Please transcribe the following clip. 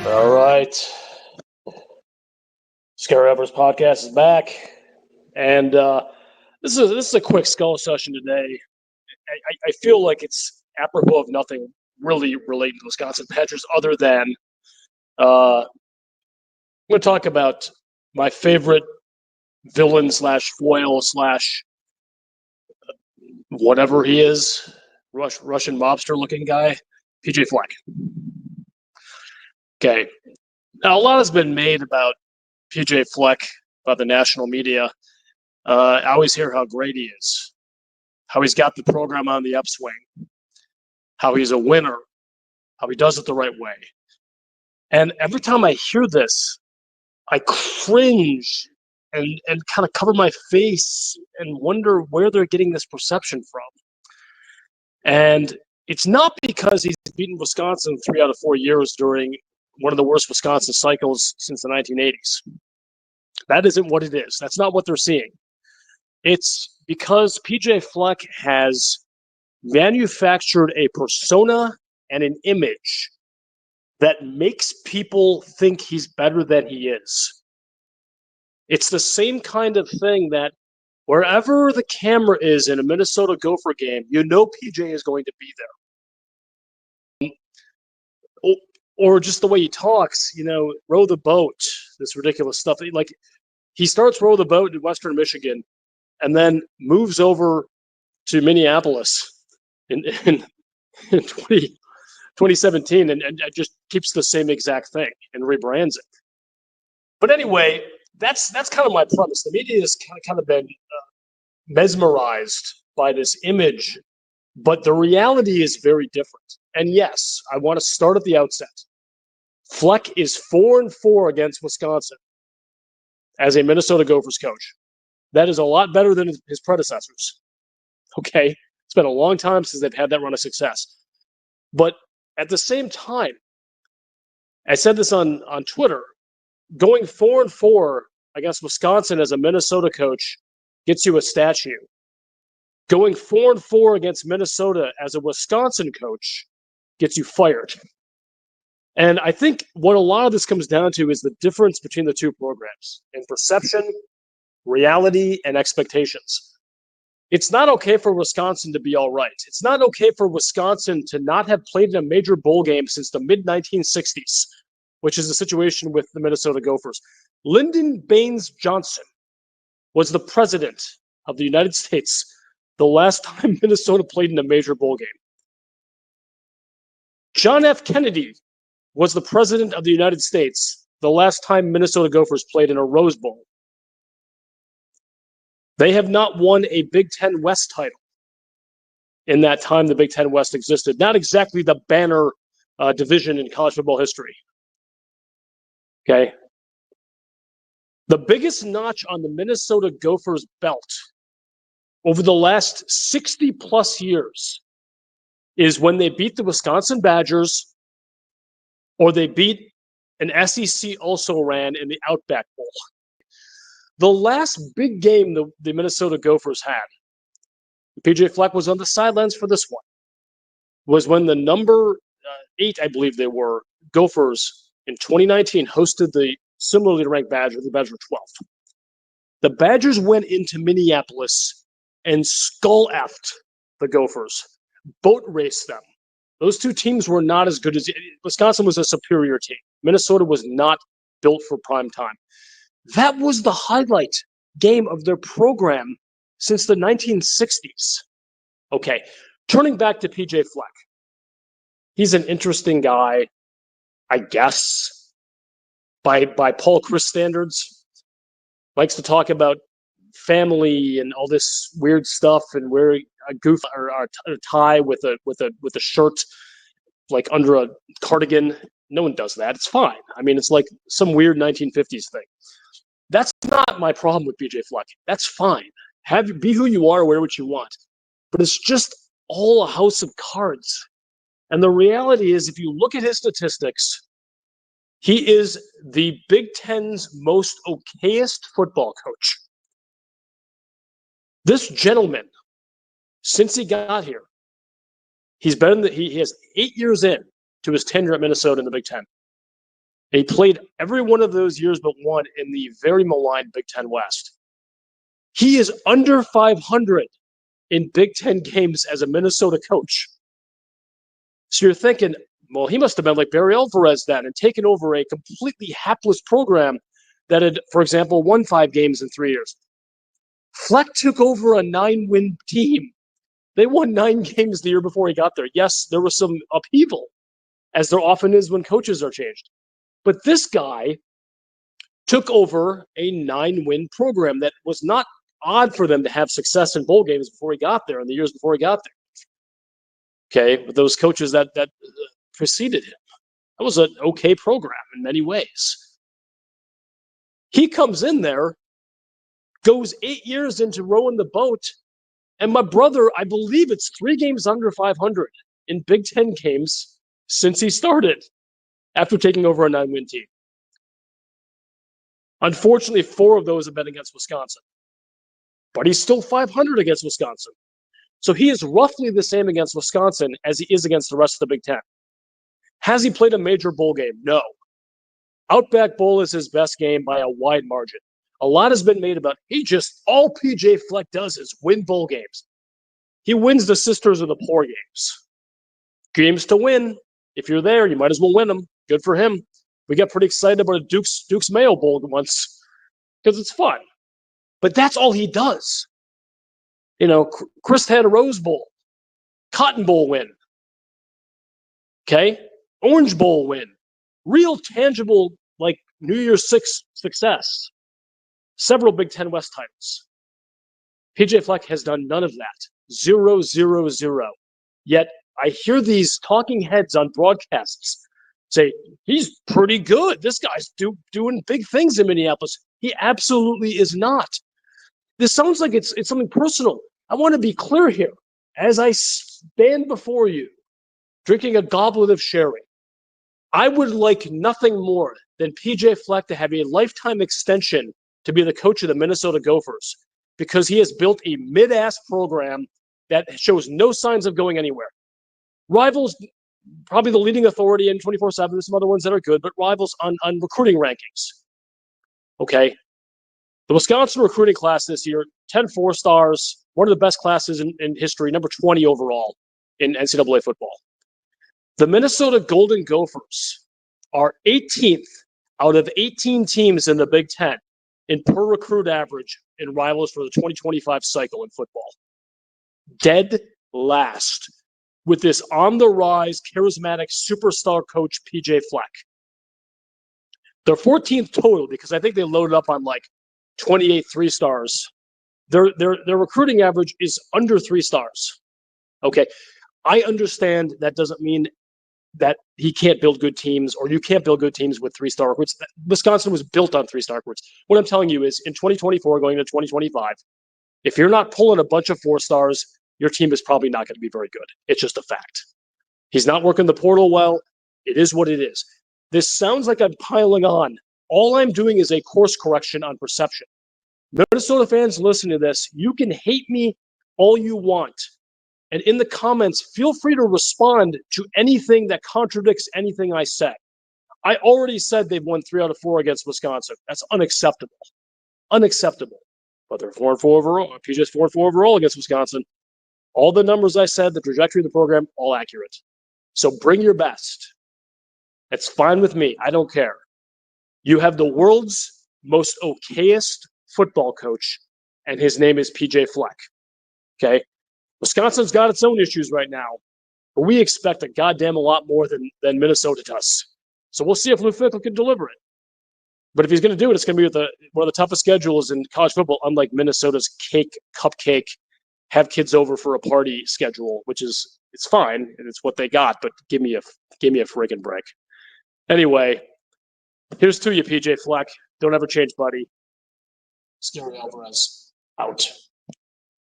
All right. Scary Uppers podcast is back. And this is a quick skull session today. I feel like it's apropos of nothing really relating to Wisconsin Badgers other than I'm going to talk about my favorite villain slash foil slash whatever he is, Russian mobster looking guy, PJ Fleck. Okay. Now, a lot has been made about PJ Fleck by the national media. I always hear how great he is, how he's got the program on the upswing, how he's a winner, how he does it the right way. And every time I hear this, I cringe and kind of cover my face and wonder where they're getting this perception from. And it's not because he's beaten Wisconsin 3 out of 4 years during one of the worst Wisconsin cycles since the 1980s. That isn't what it is. That's not what they're seeing. It's because PJ Fleck has manufactured a persona and an image that makes people think he's better than he is. It's the same kind of thing that wherever the camera is in a Minnesota Gopher game, you know PJ is going to be there. Or just the way he talks, row the boat, this ridiculous stuff. Like, he starts row the boat in Western Michigan and then moves over to Minneapolis in 2017 and just keeps the same exact thing and rebrands it. But anyway, that's kind of my premise. The media has kind of been mesmerized by this image, but the reality is very different. And yes, I want to start at the outset. Fleck is 4-4 against Wisconsin as a Minnesota Gophers coach. That is a lot better than his predecessors. Okay? It's been a long time since they've had that run of success. But at the same time, I said this on Twitter, going 4-4 against Wisconsin as a Minnesota coach gets you a statue. Going 4-4 against Minnesota as a Wisconsin coach gets you fired. And I think what a lot of this comes down to is the difference between the two programs in perception, reality, and expectations. It's not okay for Wisconsin to be all right. It's not okay for Wisconsin to not have played in a major bowl game since the mid-1960s, which is the situation with the Minnesota Gophers. Lyndon Baines Johnson was the president of the United States the last time Minnesota played in a major bowl game. John F. Kennedy was the president of the United States the last time Minnesota Gophers played in a Rose Bowl. They have not won a Big Ten West title in that time the Big Ten West existed. Not exactly the banner division in college football history. Okay. The biggest notch on the Minnesota Gophers belt over the last 60 plus years is when they beat the Wisconsin Badgers or they beat an SEC also ran in the Outback Bowl. The last big game the Minnesota Gophers had, PJ Fleck was on the sidelines for this one, was when the number 8, I believe they were, Gophers in 2019 hosted the similarly ranked Badgers. The Badgers were 12th. The Badgers went into Minneapolis and skull-effed the Gophers, boat raced them. Those two teams were not as good as Wisconsin was a superior team. Minnesota was not built for prime time. That was the highlight game of their program since the 1960s. Okay, turning back to PJ Fleck. He's an interesting guy, I guess, by Paul Chris standards. Likes to talk about family and all this weird stuff and wearing a goof or a tie with a shirt like under a cardigan. No one does that. It's fine. I mean, it's like some weird 1950s thing. That's not my problem with PJ Fleck. That's fine. Be who you are, wear what you want. But it's just all a house of cards. And the reality is, if you look at his statistics, he is the Big Ten's most okayest football coach. This gentleman, since he got here, he has 8 years in to his tenure at Minnesota in the Big Ten. And he played every one of those years but one in the very maligned Big Ten West. He is under 500 in Big Ten games as a Minnesota coach. So you're thinking, well, he must have been like Barry Alvarez then and taken over a completely hapless program that had, for example, won 5 games in 3 years. Fleck took over a 9-win team. They won 9 games the year before he got there. Yes, there was some upheaval, as there often is when coaches are changed. But this guy took over a 9-win program that was not odd for them to have success in bowl games before he got there, in the years before he got there. Okay, with those coaches that preceded him. That was an okay program in many ways. He comes in there, goes 8 years into rowing the boat, and my brother, I believe it's 3 games under 500 in Big Ten games since he started after taking over a 9-win team. Unfortunately, 4 of those have been against Wisconsin. But he's still 500 against Wisconsin. So he is roughly the same against Wisconsin as he is against the rest of the Big Ten. Has he played a major bowl game? No. Outback Bowl is his best game by a wide margin. A lot has been made about all PJ Fleck does is win bowl games. He wins the Sisters of the Poor games. Games to win. If you're there, you might as well win them. Good for him. We got pretty excited about a Duke's Mayo Bowl once because it's fun. But that's all he does. You know, Chris had a Rose Bowl, Cotton Bowl win. Okay? Orange Bowl win. Real tangible, like New Year's Six success. Several Big Ten West titles. PJ Fleck has done none of that. 0, 0, 0. Yet I hear these talking heads on broadcasts say, he's pretty good. This guy's doing big things in Minneapolis. He absolutely is not. This sounds like it's something personal. I want to be clear here. As I stand before you, drinking a goblet of sherry, I would like nothing more than PJ Fleck to have a lifetime extension to be the coach of the Minnesota Gophers because he has built a mid-ass program that shows no signs of going anywhere. Rivals, probably the leading authority in 24/7. There's some other ones that are good, but rivals on recruiting rankings. Okay. The Wisconsin recruiting class this year, 10 4-stars, one of the best classes in history, number 20 overall in NCAA football. The Minnesota Golden Gophers are 18th out of 18 teams in the Big Ten in per recruit average in rivals for the 2025 cycle in football. Dead last with this on-the-rise, charismatic superstar coach, PJ Fleck. They're 14th total because I think they loaded up on like 28 3-stars. Their recruiting average is under 3 stars. Okay. I understand that doesn't mean that he can't build good teams or you can't build good teams with 3-star recruits. Wisconsin was built on 3-star recruits. What I'm telling you is in 2024 going into 2025, if you're not pulling a bunch of 4-stars, your team is probably not going to be very good. It's just a fact. He's not working the portal well. It is what it is. This sounds like I'm piling on. All I'm doing is a course correction on perception. Minnesota fans, listen to this. You can hate me all you want. And in the comments, feel free to respond to anything that contradicts anything I say. I already said they've won 3 out of 4 against Wisconsin. That's unacceptable. Unacceptable. But they're 4-4 overall. PJ's 4-4 overall against Wisconsin. All the numbers I said, the trajectory of the program, all accurate. So bring your best. It's fine with me. I don't care. You have the world's most okayest football coach, and his name is PJ Fleck. Okay? Wisconsin's got its own issues right now, but we expect a goddamn a lot more than Minnesota does. So we'll see if Lou Fickle can deliver it. But if he's going to do it, it's going to be with one of the toughest schedules in college football, unlike Minnesota's cupcake, have kids over for a party schedule, which is, it's fine, and it's what they got, but give me a friggin' break. Anyway, here's to you, PJ Fleck. Don't ever change, buddy. Scary Alvarez, out.